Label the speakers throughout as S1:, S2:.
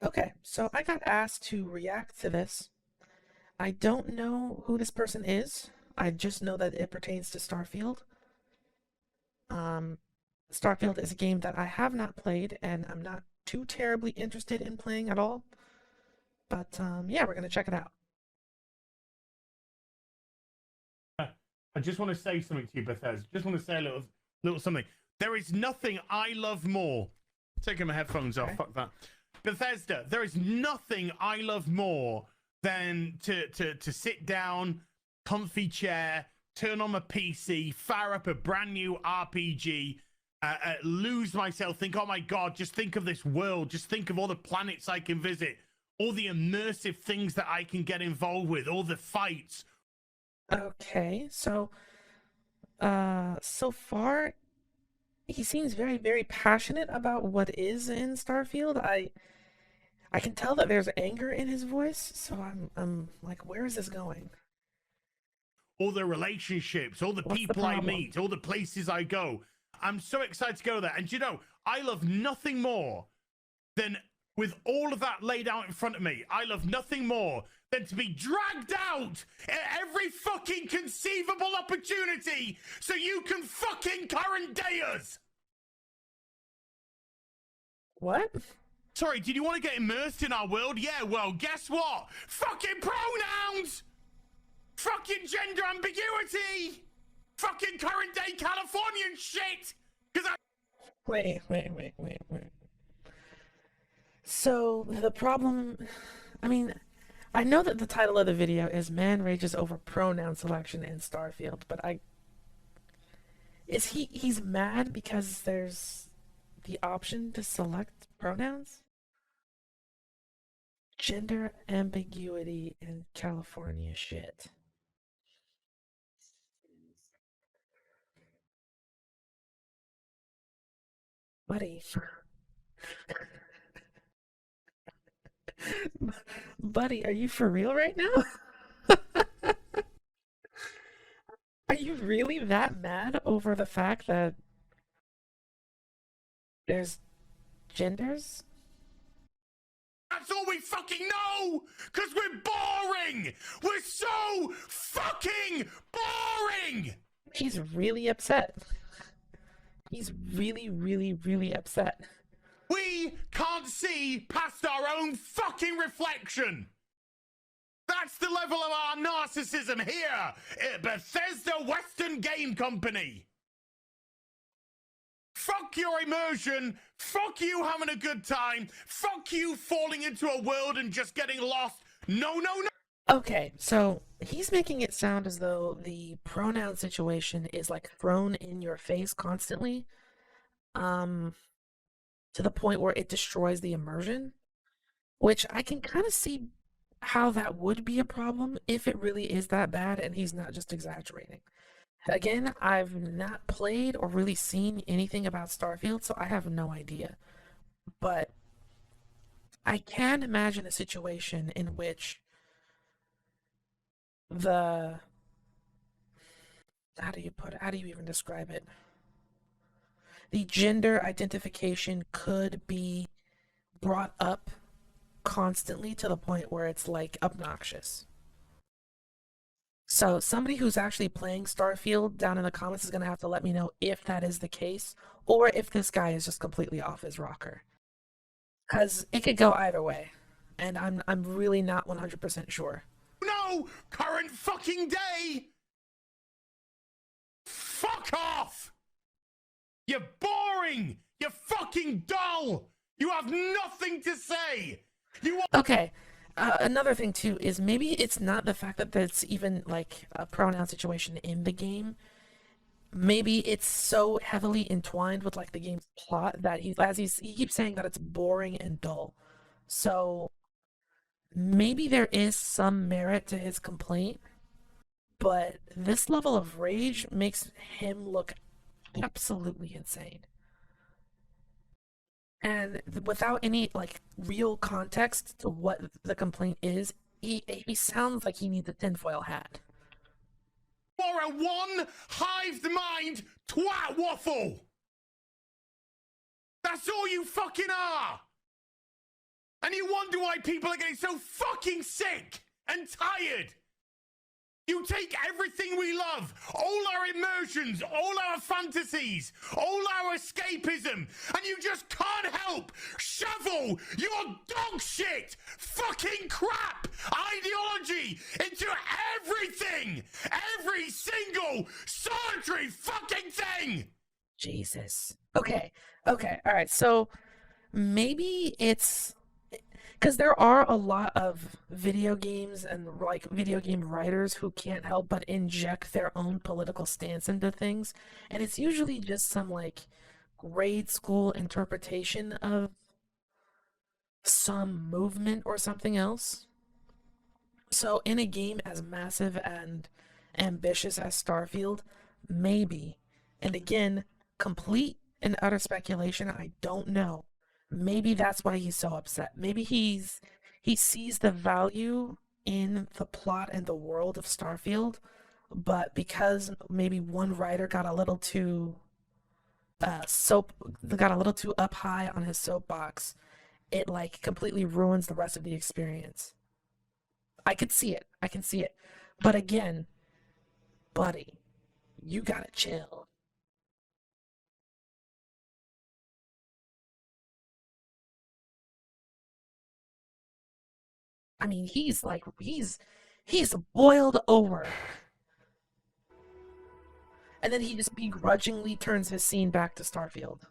S1: Okay, so I got asked to react to this. I don't know who this person is. I just know that it pertains to Starfield. Um, Starfield is a game that I have not played, and I'm not too terribly interested in playing at all. But yeah, we're gonna check it out.
S2: I just want to say something to you, Bethesda. Just want to say a little something. There is nothing I love more. Taking my headphones off.
S1: Okay.
S2: Fuck that. Bethesda. There is nothing I love more than to sit down, comfy chair, turn on my PC, fire up a brand new RPG, lose myself. Think, oh my god, just think of this world. Just think of all the planets I can visit, all the immersive things that I can get involved with, all the fights.
S1: Okay, so so far he seems very, very passionate about what is in Starfield. I can tell that there's anger in his voice, so I'm like, where is this going?
S2: All the relationships, all the
S1: What's the
S2: people I
S1: problem?
S2: meet, all the places I go. I'm so excited to go there. And you know, I love nothing more than, with all of that laid out in front of me, I love nothing more than to be dragged out at every fucking conceivable opportunity so you can fucking current day us.
S1: What?
S2: Sorry, did you want to get immersed in our world? Yeah, well, guess what? Fucking pronouns! Fucking gender ambiguity! Fucking current day Californian shit! Because
S1: Wait. So the problem, I mean, I know that the title of the video is "Man Rages Over Pronoun Selection in Starfield," but he's mad because there's the option to select pronouns? Gender ambiguity in California shit. Buddy. Buddy, are you for real right now? Are you really that mad over the fact that there's genders?
S2: that's all we fucking know! Because we're boring! We're so fucking boring!
S1: He's really upset. He's really, really, really upset.
S2: We can't see past our own fucking reflection! That's the level of our narcissism here at Bethesda Western Game Company! Fuck your immersion. Fuck you having a good time. Fuck you falling into a world and just getting lost. No.
S1: Okay, so he's making it sound as though the pronoun situation is like thrown in your face constantly, to the point where it destroys the immersion, which I can kind of see how that would be a problem if it really is that bad and he's not just exaggerating. Again, I've not played or really seen anything about Starfield, so I have no idea. But I can imagine a situation in which the how do you even describe it? The gender identification could be brought up constantly to the point where it's like obnoxious. So somebody who's actually playing Starfield down in the comments is going to have to let me know if that is the case or if this guy is just completely off his rocker. Cuz it could go either way. And I'm really not 100% sure.
S2: No! Current fucking day! Fuck off! You're boring! You're fucking dull! You have nothing to say!
S1: Okay. Another thing too is maybe it's not the fact that there's even like a pronoun situation in the game. Maybe it's so heavily entwined with like the game's plot that he keeps saying that it's boring and dull. So maybe there is some merit to his complaint, but this level of rage makes him look absolutely insane. And without any like real context to what the complaint is, he sounds like he needs a tinfoil hat.
S2: You're a one-hived mind twat waffle! That's all you fucking are! And you want wonder why people are getting so fucking sick and tired. You take everything we love, all our immersions, all our fantasies, all our escapism, and you just can't help shovel your dog shit, fucking crap ideology into everything, every single solitary fucking thing.
S1: Jesus. Okay. All right. So maybe it's because there are a lot of video games and like video game writers who can't help but inject their own political stance into things, and it's usually just some like grade school interpretation of some movement or something else. So in a game as massive and ambitious as Starfield, maybe, and again, complete and utter speculation, I don't know. Maybe that's why he's so upset. Maybe he sees the value in the plot and the world of Starfield, but because maybe one writer got a little too got a little too up high on his soapbox, it like completely ruins the rest of the experience. I could see it. I can see it. But again, buddy, you gotta chill. I mean, he's boiled over. And then he just begrudgingly turns his scene back to Starfield.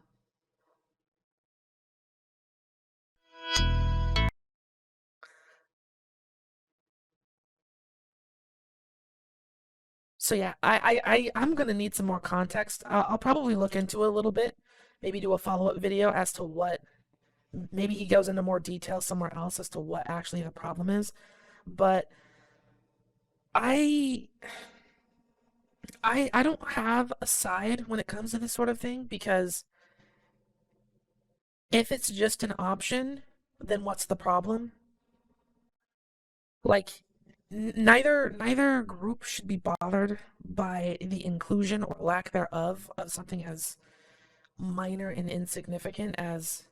S1: So yeah, I'm gonna need some more context. I'll probably look into it a little bit, maybe do a follow-up video as to what. Maybe he goes into more detail somewhere else as to what actually the problem is. But I I don't have a side when it comes to this sort of thing because if it's just an option, then what's the problem? Like neither group should be bothered by the inclusion or lack thereof of something as minor and insignificant as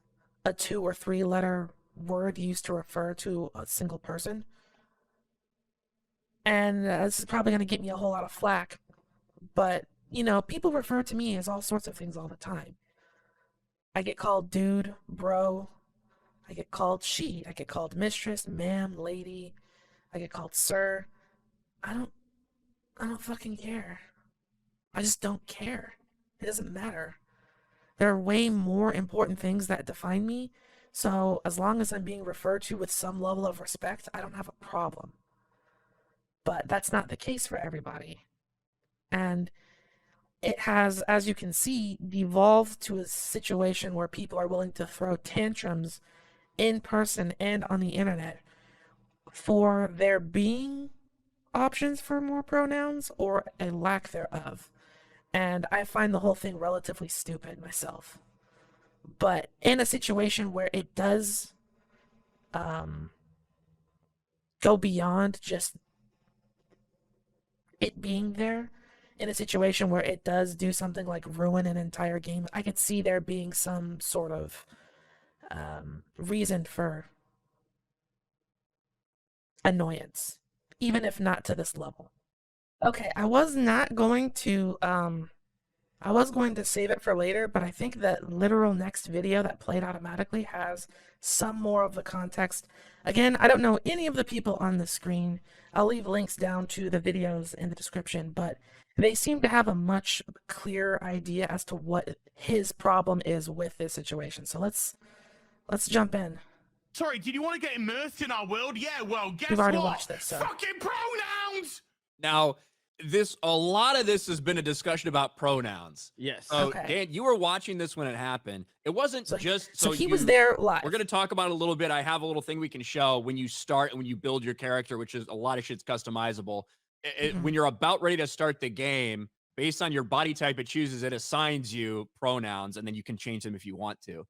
S1: a 2 or 3 letter word used to refer to a single person. And this is probably going to get me a whole lot of flack, but you know, people refer to me as all sorts of things all the time. I get called dude, bro. I get called she. I get called mistress, ma'am, lady. I get called sir. I don't I don't fucking care. I just don't care. It doesn't matter. There are way more important things that define me. So as long as I'm being referred to with some level of respect, I don't have a problem. But that's not the case for everybody. And it has, as you can see, devolved to a situation where people are willing to throw tantrums in person and on the internet for there being options for more pronouns or a lack thereof. And I find the whole thing relatively stupid myself. But in a situation where it does go beyond just it being there, in a situation where it does do something like ruin an entire game, I could see there being some sort of reason for annoyance, even if not to this level. Okay, I was not going to I was going to save it for later, but I think that literal next video that played automatically has some more of the context. Again, I don't know any of the people on the screen. I'll leave links down to the videos in the description, but they seem to have a much clearer idea as to what his problem is with this situation. So let's jump in.
S2: Sorry, did you want to get immersed in our world? Yeah, well, guess
S1: We've already
S2: what?
S1: watched this, so.
S2: Fucking pronouns!
S3: Now, a lot of this has been a discussion about pronouns.
S4: Yes.
S3: So,
S1: Okay.
S3: Dan, you were watching this when it happened. It wasn't just
S1: so he was there live.
S3: We're going to talk about it a little bit. I have a little thing we can show when you start and when you build your character, which is a lot of shit's customizable. When you're about ready to start the game, based on your body type, it assigns you pronouns, and then you can change them if you want to.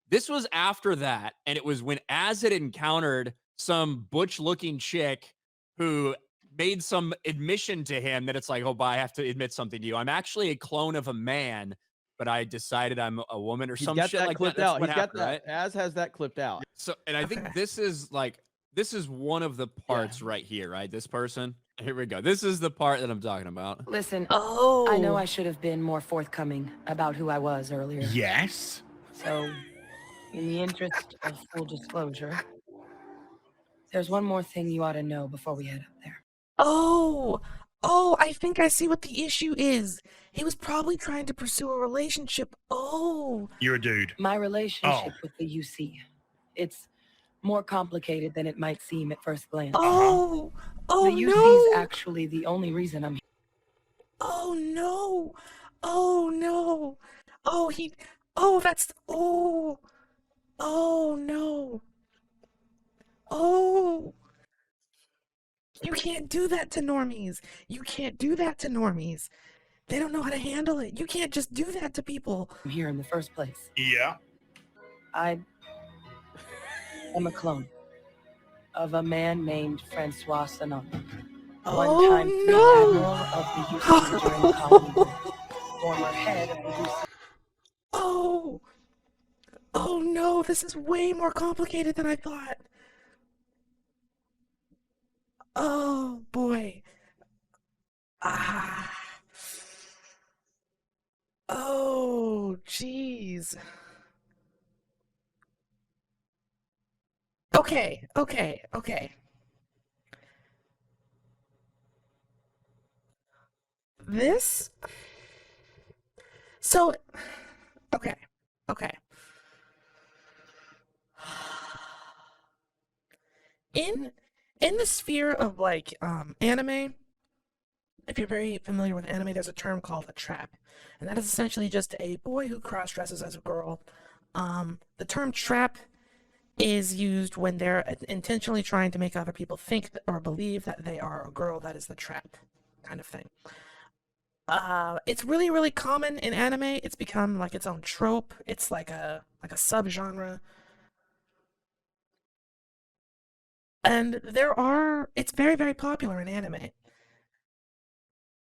S3: This was after that, and it was when Az had encountered some butch-looking chick who made some admission to him that it's like, oh, but I have to admit something to you. I'm actually a clone of a man but I decided I'm a woman or
S4: He's
S3: some
S4: got
S3: shit
S4: that
S3: like that.
S4: clipped
S3: That's
S4: out.
S3: what
S4: He's got
S3: happened, right?
S4: that. Az has that clipped out.
S3: So, and I think
S1: Okay.
S3: this is one of the parts right here, right? This person. Here we go. This is the part that I'm talking about.
S5: Listen,
S1: Oh.
S5: I know I should have been more forthcoming about who I was earlier.
S2: Yes.
S5: So, in the interest of full disclosure, there's one more thing you ought to know before we head up there.
S1: Oh, I think I see what the issue is. He was probably trying to pursue a relationship. Oh,
S2: You're a dude.
S5: My relationship
S2: Oh.
S5: with the UC. It's more complicated than it might seem at first glance.
S1: oh, oh
S5: the UC is
S1: no,
S5: actually the only reason I'm here.
S1: oh no, oh no, that's, oh no, oh. You can't do that to normies. You can't do that to normies. They don't know how to handle it. You can't just do that to people.
S5: here in the first place.
S2: Yeah.
S5: I am a clone of a man named Francois Sanon. One-time Fleet Admiral of the UC during the Colony War. Former head of the UC.
S1: Oh no, this is way more complicated than I thought. Oh boy. Ah. Oh, jeez. Okay. This. So, okay. In the sphere of like anime, if you're very familiar with anime, there's a term called a trap, and that is essentially just a boy who cross-dresses as a girl. The term trap is used when they're intentionally trying to make other people think or believe that they are a girl. That is the trap kind of thing. It's really, really common in anime. It's become like its own trope. It's like a subgenre. And it's very, very popular in anime.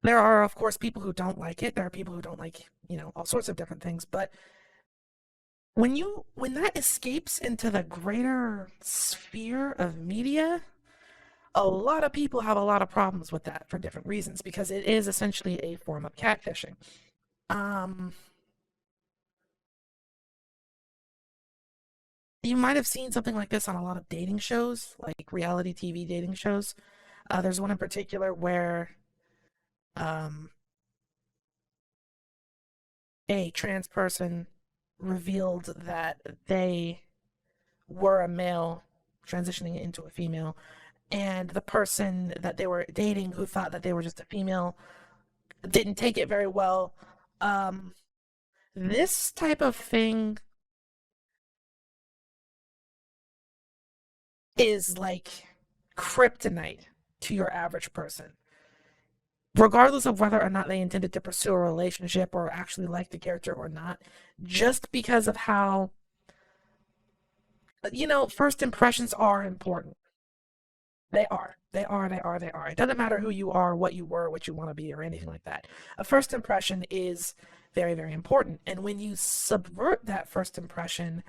S1: There are, of course, people who don't like it. There are people who don't like, all sorts of different things. But when that escapes into the greater sphere of media, a lot of people have a lot of problems with that for different reasons, because it is essentially a form of catfishing. You might have seen something like this on a lot of dating shows, like reality TV dating shows. There's one in particular where a trans person revealed that they were a male transitioning into a female, and the person that they were dating, who thought that they were just a female, didn't take it very well. This type of thing is like kryptonite to your average person. Regardless of whether or not they intended to pursue a relationship or actually like the character or not, just because of how, first impressions are important. They are. It doesn't matter who you are, what you were, what you want to be, or anything like that. A first impression is very, very important. And when you subvert that first impression,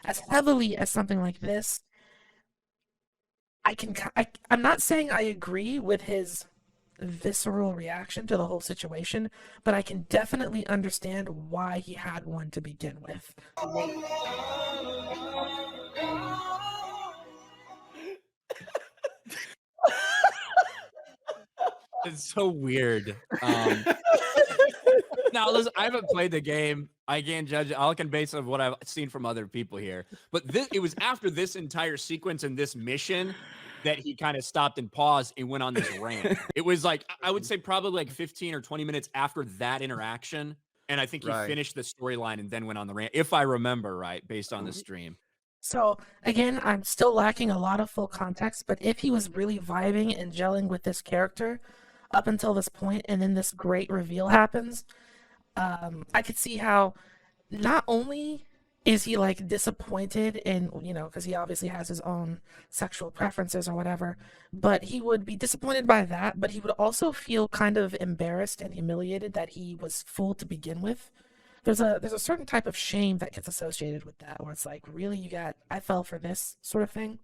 S1: as heavily as something like this, I'm not saying I agree with his visceral reaction to the whole situation, but I can definitely understand why he had one to begin with.
S3: It's so weird. Now, listen, I haven't played the game. I can't judge it. I can base on what I've seen from other people here. But it was after this entire sequence and this mission that he kind of stopped and paused and went on this rant. It was like, I would say probably like 15 or 20 minutes after that interaction. And I think he finished the storyline and then went on the rant, if I remember right, based on the stream.
S1: So, again, I'm still lacking a lot of full context, but if he was really vibing and gelling with this character up until this point, and then this great reveal happens, I could see how not only is he like disappointed in, because he obviously has his own sexual preferences or whatever, but he would be disappointed by that, but he would also feel kind of embarrassed and humiliated that he was fooled to begin with. There's a certain type of shame that gets associated with that, where it's like, really, I fell for this sort of thing.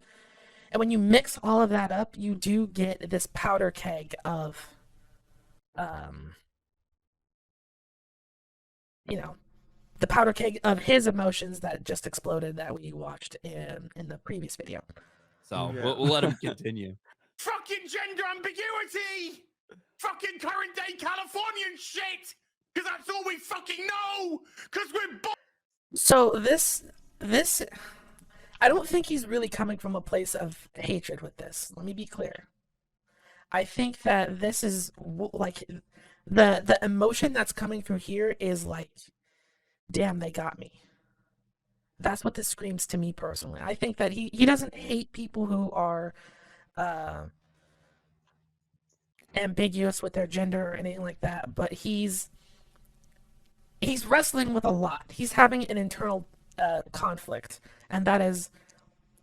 S1: And when you mix all of that up, you do get this powder keg of, the powder keg of his emotions that just exploded that we watched in the previous video.
S3: So
S4: Yeah.
S3: we'll let him continue.
S2: Fucking gender ambiguity! Fucking current day Californian shit! Because that's all we fucking know! Because we're
S1: So this, I don't think he's really coming from a place of hatred with this. Let me be clear. I think that this is like the emotion that's coming through here is like, damn, they got me. That's what this screams to me personally. I think that he doesn't hate people who are ambiguous with their gender or anything like that, but he's wrestling with a lot. He's having an internal conflict, and that is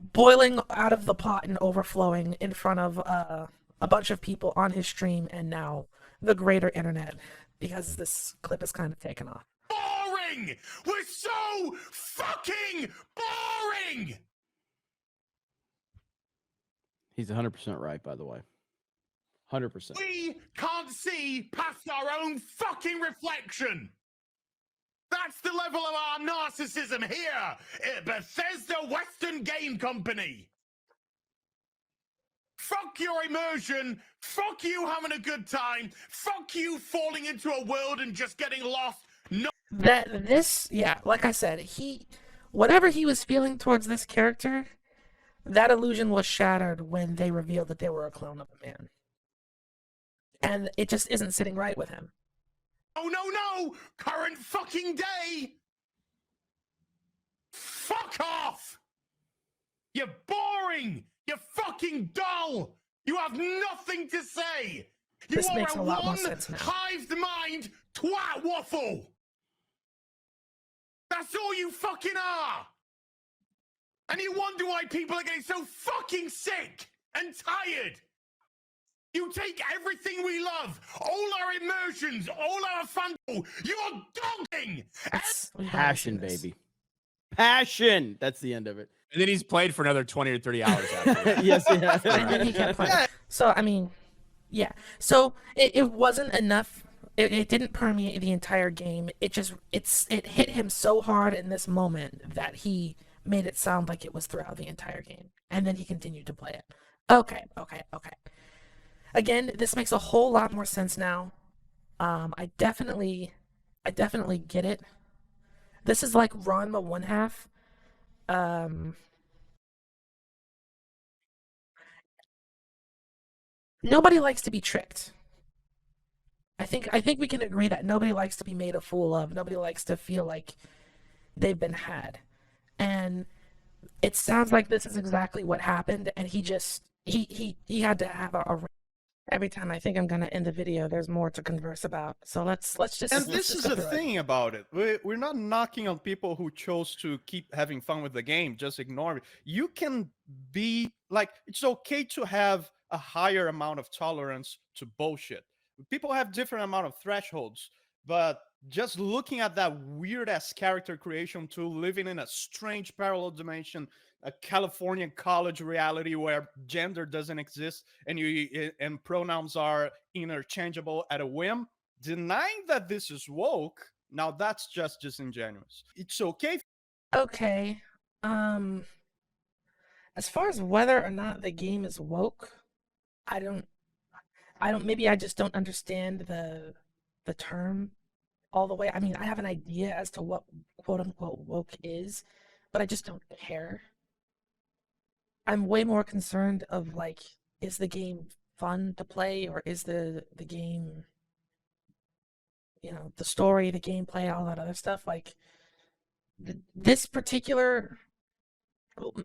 S1: boiling out of the pot and overflowing in front of a bunch of people on his stream and now the greater internet, because this clip is kind of taken off.
S2: boring! We're so fucking boring!
S4: He's 100% right, by the way. 100%.
S2: We can't see past our own fucking reflection! That's the level of our narcissism here at Bethesda Western Game Company! Fuck your immersion, fuck you having a good time, fuck you falling into a world and just getting lost. No,
S1: Like I said, whatever he was feeling towards this character, that illusion was shattered when they revealed that they were a clone of a man. And it just isn't sitting right with him.
S2: no, current fucking day! Fuck off! You're boring! You're fucking dull! You have nothing to say! You
S1: This
S2: are
S1: makes a lot more
S2: one
S1: sense now.
S2: hived mind twat waffle! That's all you fucking are! And you wonder why people are getting so fucking sick and tired! You take everything we love, all our immersions, all our fun, you're dogging!
S4: Passion, baby. Passion. That's the end of it.
S3: And then he's played for another 20 or 30 hours after that.
S4: Yes, yeah.
S1: And then he kept playing. So, I mean, yeah. So, it wasn't enough. It didn't permeate the entire game. It hit him so hard in this moment that he made it sound like it was throughout the entire game. And then he continued to play it. Okay. Again, this makes a whole lot more sense now. I definitely get it. This is like Ranma 1/2. Nobody likes to be tricked. I think we can agree that nobody likes to be made a fool of. Nobody likes to feel like they've been had. And it sounds like this is exactly what happened, and he had to have a every time I think I'm gonna end the video, there's more to converse about. So let's just.
S6: And this is the thing about it. We're not knocking on people who chose to keep having fun with the game. Just ignore it. You can be like, it's okay to have a higher amount of tolerance to bullshit. People have different amount of thresholds, but just looking at that weird ass character creation tool, living in a strange parallel dimension, a Californian college reality where gender doesn't exist and pronouns are interchangeable at a whim, denying that this is woke, now that's just disingenuous. It's okay.
S1: Okay. As far as whether or not the game is woke, I don't maybe I just don't understand the term all the way. I mean, I have an idea as to what quote unquote woke is, but I just don't care. I'm way more concerned of like, is the game fun to play, or is the game, the story, the gameplay, all that other stuff. Like this particular.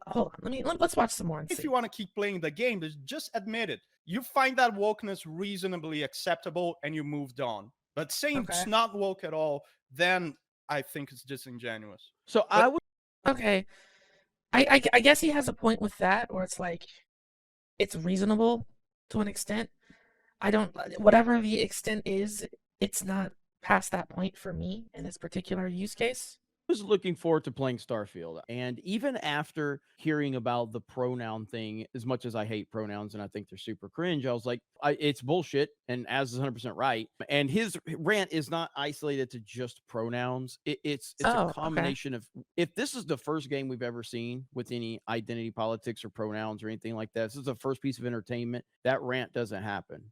S1: Hold on, let's watch some more. And
S6: If
S1: see.
S6: you want to keep playing the game, just admit it. You find that wokeness reasonably acceptable and you moved on. But saying it's not woke at all, then I think it's disingenuous.
S4: So I would
S1: Okay. I guess he has a point with that, where it's like it's reasonable to an extent. I don't, whatever the extent is, it's not past that point for me in this particular use case.
S4: Was looking forward to playing Starfield. And even after hearing about the pronoun thing, as much as I hate pronouns and I think they're super cringe, I was like, it's bullshit. And Az is 100% right. And his rant is not isolated to just pronouns. It's
S1: Oh,
S4: a
S1: okay.
S4: combination of, if this is the first game we've ever seen with any identity politics or pronouns or anything like that, this is the first piece of entertainment, that rant doesn't happen.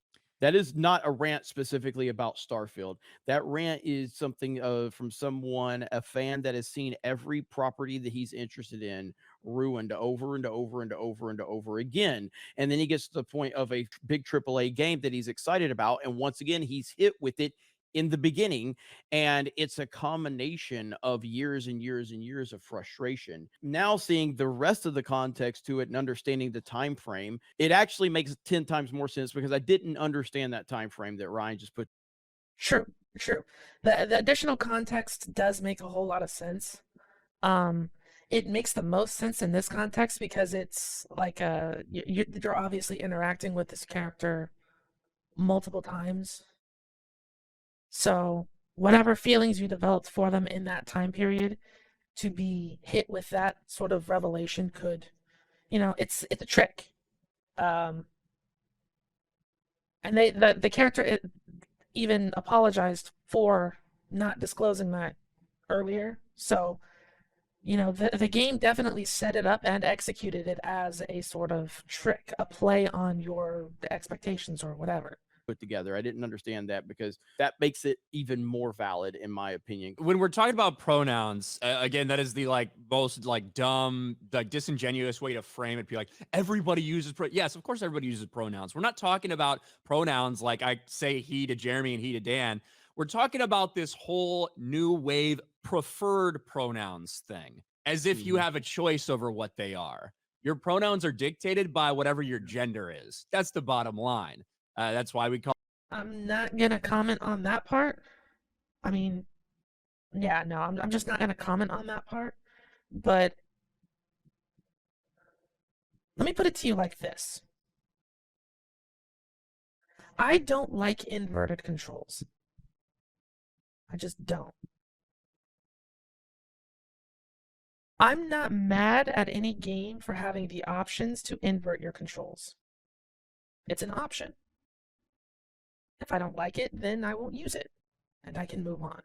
S4: That is not a rant specifically about Starfield. That rant is something from someone, a fan that has seen every property that he's interested in ruined over and over and over and over again. And then he gets to the point of a big AAA game that he's excited about. And once again, he's hit with it in the beginning, and it's a combination of years and years and years of frustration. Now seeing the rest of the context to it and understanding the time frame, it actually makes 10 times more sense, because I didn't understand that time frame that Ryan just put.
S1: True. The additional context does make a whole lot of sense. It makes the most sense in this context because it's like you're obviously interacting with this character multiple times. So whatever feelings you developed for them in that time period, to be hit with that sort of revelation could, it's a trick. And the character even apologized for not disclosing that earlier. So, the game definitely set it up and executed it as a sort of trick, a play on your expectations or whatever.
S4: Put together. I didn't understand that, because that makes it even more valid in my opinion.
S3: When we're talking about pronouns, again, that is the most dumb, disingenuous way to frame it. Be like, everybody uses yes, of course everybody uses pronouns. We're not talking about pronouns like I say he to Jeremy and he to Dan. We're talking about this whole new wave preferred pronouns thing, as if you have a choice over what they are. Your pronouns are dictated by whatever your gender is. That's the bottom line. That's why we call.
S1: I'm not gonna comment on that part. I mean, yeah, no, I'm just not gonna comment on that part. But let me put it to you like this. I don't like inverted controls. I just don't. I'm not mad at any game for having the options to invert your controls. It's an option. If I don't like it, then I won't use it, and I can move on.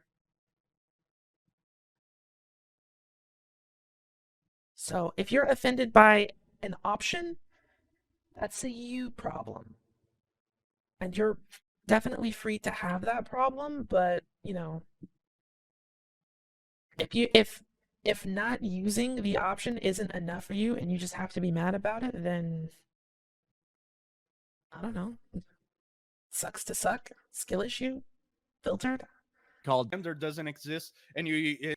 S1: So if you're offended by an option, that's a you problem. And you're definitely free to have that problem, but, if not using the option isn't enough for you and you just have to be mad about it, then I don't know. Sucks to suck. Skill issue. Filtered.
S3: Called
S6: Gender doesn't exist, and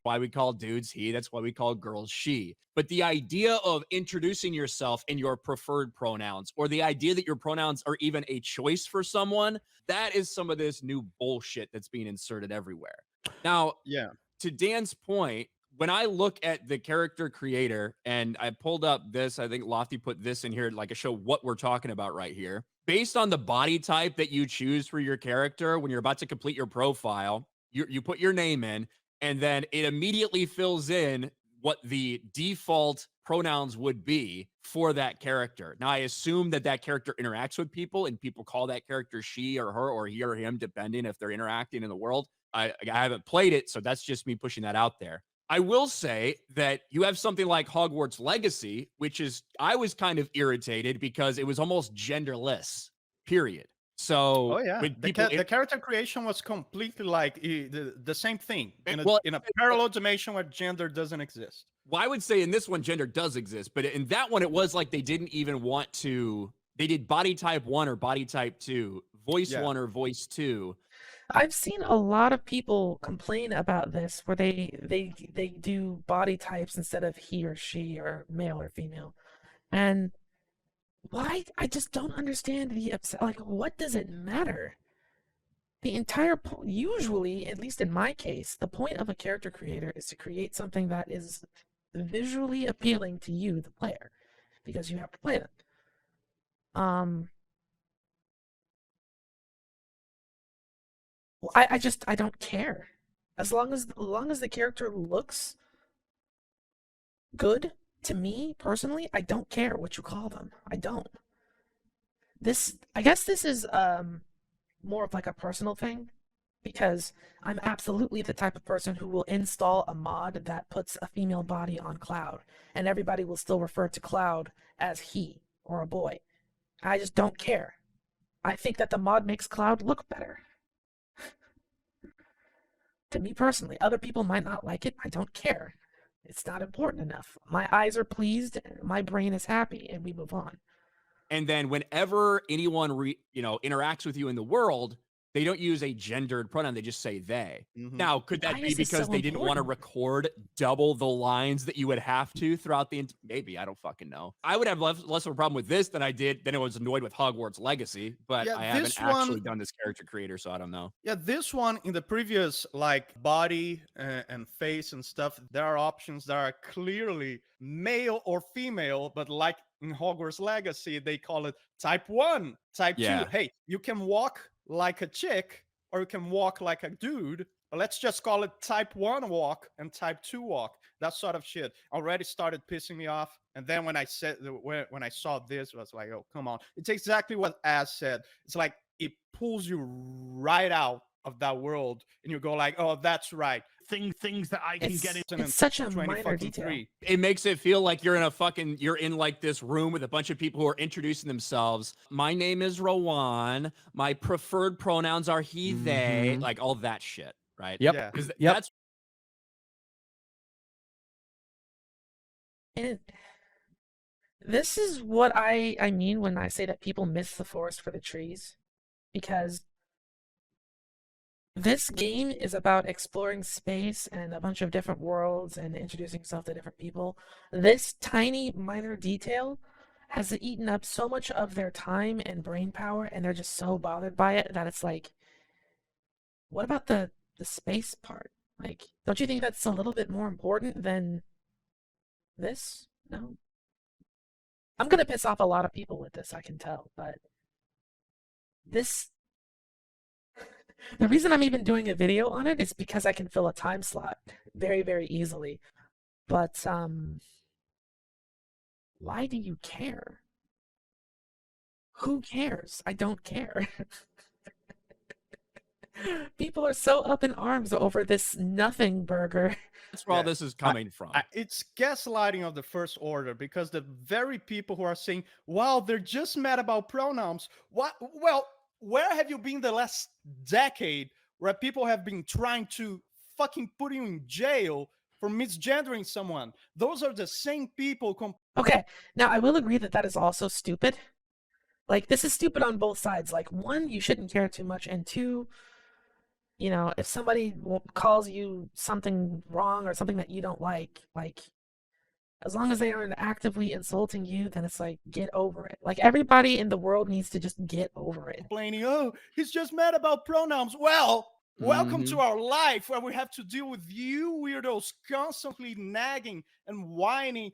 S3: why we call dudes he, that's why we call girls she. But the idea of introducing yourself in your preferred pronouns, or the idea that your pronouns are even a choice for someone, that is some of this new bullshit that's being inserted everywhere. Now,
S6: yeah.
S3: To Dan's point, when I look at the character creator, and I pulled up this, I think Lofty put this in here to show what we're talking about right here. Based on the body type that you choose for your character, when you're about to complete your profile, you put your name in, and then it immediately fills in what the default pronouns would be for that character. Now, I assume that character interacts with people, and people call that character she or her or he or him, depending if they're interacting in the world. I haven't played it, so that's just me pushing that out there. I will say that you have something like Hogwarts Legacy, which is, I was kind of irritated because it was almost genderless, period. So,
S6: oh yeah, the character creation was completely the same thing in a parallel dimension where gender doesn't exist.
S3: Well, I would say in this one, gender does exist, but in that one, it was like they didn't even want to. They did body type 1 or body type 2, voice 1 or voice 2.
S1: I've seen a lot of people complain about this, where they do body types instead of he or she or male or female, and why? I just don't understand the upset. Like, what does it matter? The entire usually, at least in my case, the point of a character creator is to create something that is visually appealing to you, the player, because you have to play them. Well, I don't care. As long as the character looks good to me personally, I don't care what you call them. I don't. I guess this is more of like a personal thing, because I'm absolutely the type of person who will install a mod that puts a female body on Cloud, and everybody will still refer to Cloud as he or a boy. I just don't care. I think that the mod makes Cloud look better. To me personally, other people might not like it. I don't care. It's not important enough. My eyes are pleased, my brain is happy, and we move on.
S3: And then whenever anyone interacts with you in the world, they don't use a gendered pronoun. They just say they. Now, could that
S1: Why
S3: be
S1: is this
S3: because
S1: so
S3: they didn't want to
S1: important?
S3: record double the lines that you would have to throughout the maybe, I don't fucking know. I would have less of a problem with this than I was annoyed with Hogwarts Legacy, but
S6: Yeah,
S3: I haven't
S6: this
S3: actually
S6: one-
S3: done this character creator, so I don't know.
S6: Yeah, this one in the previous like body and face and stuff, there are options that are clearly male or female, but like in Hogwarts Legacy, they call it type 1, type 2.
S3: Yeah.
S6: Hey, you can walk like a chick or you can walk like a dude. But let's just call it type 1 walk and type 2 walk. That sort of shit already started pissing me off. And then when I saw this, I was like, oh, come on. It's exactly what Az said. It's like it pulls you right out of that world and you go like, oh, that's right.
S2: Things that I can get in.
S1: It's such a minor detail.
S6: 2023.
S3: It makes it feel like you're in like this room with a bunch of people who are introducing themselves. My name is Rowan. My preferred pronouns are he, they, like all that shit, right?
S4: Yep.
S6: Yeah.
S3: Because
S4: Yep.
S3: that's
S1: And this is what I mean when I say that people miss the forest for the trees, because this game is about exploring space and a bunch of different worlds and introducing yourself to different people. This tiny minor detail has eaten up so much of their time and brain power, and they're just so bothered by it that it's like, what about the space part? Like, don't you think that's a little bit more important than this? No. I'm gonna piss off a lot of people with this, I can tell, but this the reason I'm even doing a video on it is because I can fill a time slot very, very easily. But why do you care? Who cares? I don't care. People are so up in arms over this nothing burger.
S3: that's where all
S6: Yeah.
S3: this is coming from.
S6: It's gaslighting of the first order, because the very people who are saying, wow, they're just mad about pronouns. What? Well, where have you been the last decade where people have been trying to fucking put you in jail for misgendering someone? Those are the same people
S1: Okay, now I will agree that that is also stupid. Like, this is stupid on both sides. Like, one, you shouldn't care too much, and two, if somebody calls you something wrong or something that you don't like, as long as they aren't actively insulting you, then it's like, get over it. Like, everybody in the world needs to just get over it.
S6: complaining, oh, he's just mad about pronouns. Well, welcome to our life where we have to deal with you weirdos constantly nagging and whining.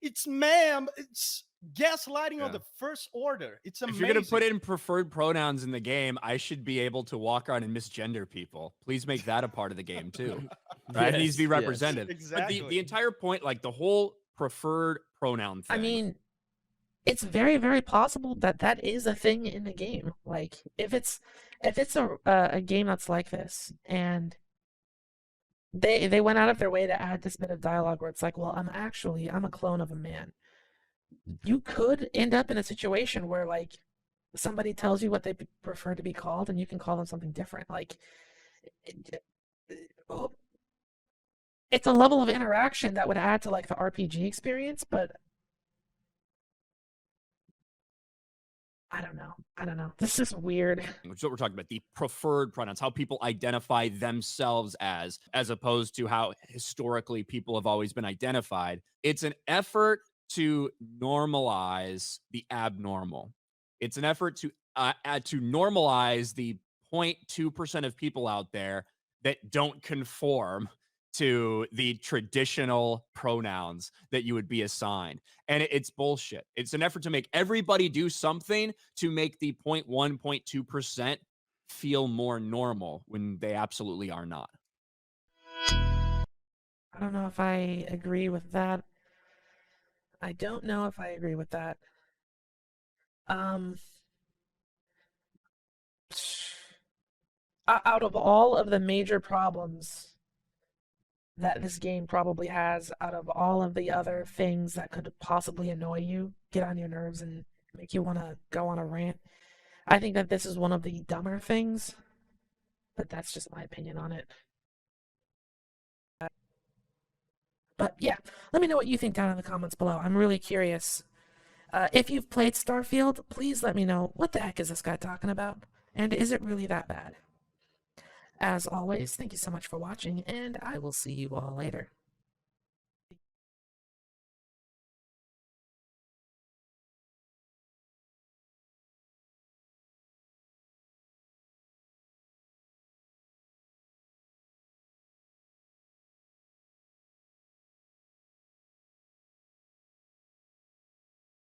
S6: It's ma'am. It's gaslighting
S3: Yeah.
S6: on the first order. It's
S3: If
S6: amazing.
S3: you're gonna put in preferred pronouns in the game, I should be able to walk around and misgender people. Please make that a part of the game too. Right? It needs to be
S4: Yes, yes.
S3: represented.
S6: Exactly.
S3: But the entire point, like the whole preferred pronoun thing.
S1: I mean, it's very, very possible that that is a thing in the game. Like, if it's a game that's like this, and they went out of their way to add this bit of dialogue where it's like, well, I'm a clone of a man. You could end up in a situation where like somebody tells you what they prefer to be called, and you can call them something different. Like, it's a level of interaction that would add to like the RPG experience, but I don't know. This is weird.
S3: Which is what we're talking about, the preferred pronouns, how people identify themselves as opposed to how historically people have always been identified. It's an effort to normalize the abnormal. It's an effort to normalize the 0.2% of people out there that don't conform to the traditional pronouns that you would be assigned. And it's bullshit. It's an effort to make everybody do something to make the 0.1, 0.2% feel more normal when they absolutely are not.
S1: I don't know if I agree with that. I don't know if I agree with that. Out of all of the major problems that this game probably has, out of all of the other things that could possibly annoy you, get on your nerves, and make you want to go on a rant, I think that this is one of the dumber things, but that's just my opinion on it. But yeah, let me know what you think down in the comments below. I'm really curious. If you've played Starfield, please let me know, what the heck is this guy talking about? And is it really that bad? As always, thank you so much for watching, and I will see you all later.